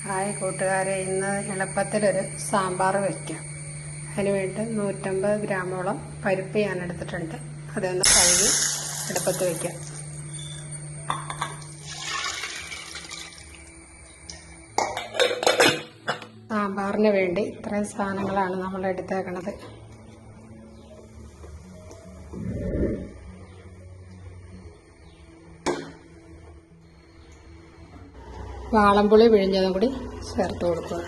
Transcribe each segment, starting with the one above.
Hi കൂട്ടുകാരെ, ഇന്ന് എളുപ്പത്തിലൊരു സാമ്പാർ വയ്ക്കാം. അതിനുവേണ്ടി 150 ഗ്രാമോളം പരിപ്പ് ഞാൻ എടുത്തിട്ടുണ്ട്. അതൊന്ന് കഴുകി അടുപ്പത്ത് വയ്ക്കാം. സാമ്പാറിന് വേണ്ടി ഇത്രയും സാധനങ്ങളാണ് നമ്മൾ എടുത്തേക്കണത്. വാളംപുളി പിഴിഞ്ഞതും കൂടി ചേർത്ത് കൊടുക്കുക.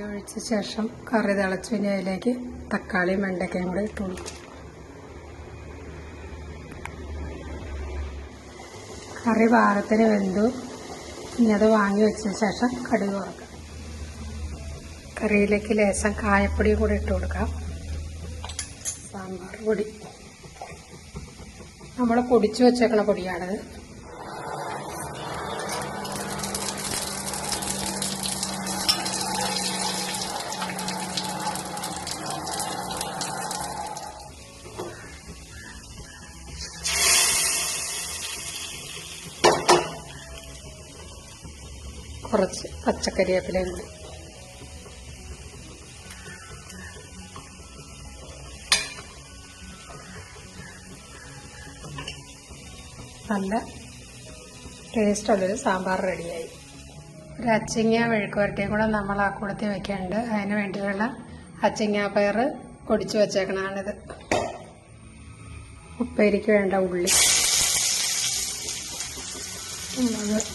ഒഴിച്ച ശേഷം കറി തിളച്ച് കഴിഞ്ഞ് അതിലേക്ക് തക്കാളിയും വെണ്ടയ്ക്കയും കൂടി ഇട്ട് കൊടുക്കും. കറി പാകത്തിന് വെന്തു. ഇനി അത് വാങ്ങി വെച്ച ശേഷം കടുക് വറുക്കാം. കറിയിലേക്ക് ലേശം കായപ്പൊടിയും കൂടി ഇട്ട് കൊടുക്കാം. സാമ്പാർ പൊടി നമ്മൾ പൊടിച്ചു വെച്ചേക്കണ പൊടിയാണിത്. കുറച്ച് പച്ചക്കറിവേപ്പിലയും കൂടി. നല്ല ടേസ്റ്റുള്ളൊരു സാമ്പാർ റെഡിയായി. ഒരു അച്ചിങ്ങ മെഴുക്കുവരട്ടിയും കൂടെ നമ്മൾ ആ കൂടത്തിൽ വെക്കാനുണ്ട്. അതിന് വേണ്ടിയുള്ള അച്ചിങ്ങാപ്പയർ പൊടിച്ചു വച്ചേക്കണാണിത്. ഉപ്പേരിക്ക് വേണ്ട ഉള്ളി, മുളക്,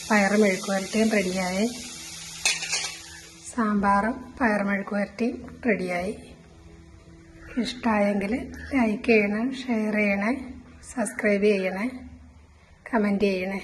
പയർ മെഴുക്കുവരട്ടിയും റെഡിയായി. സാമ്പാറും പയർ മെഴുക്കുവരട്ടിയും റെഡിയായി. ഇഷ്ടമായെങ്കിൽ ലൈക്ക് ചെയ്യണേ, ഷെയർ ചെയ്യണേ, സബ്സ്ക്രൈബ് ചെയ്യണേ, കമൻറ്റ് ചെയ്യണേ.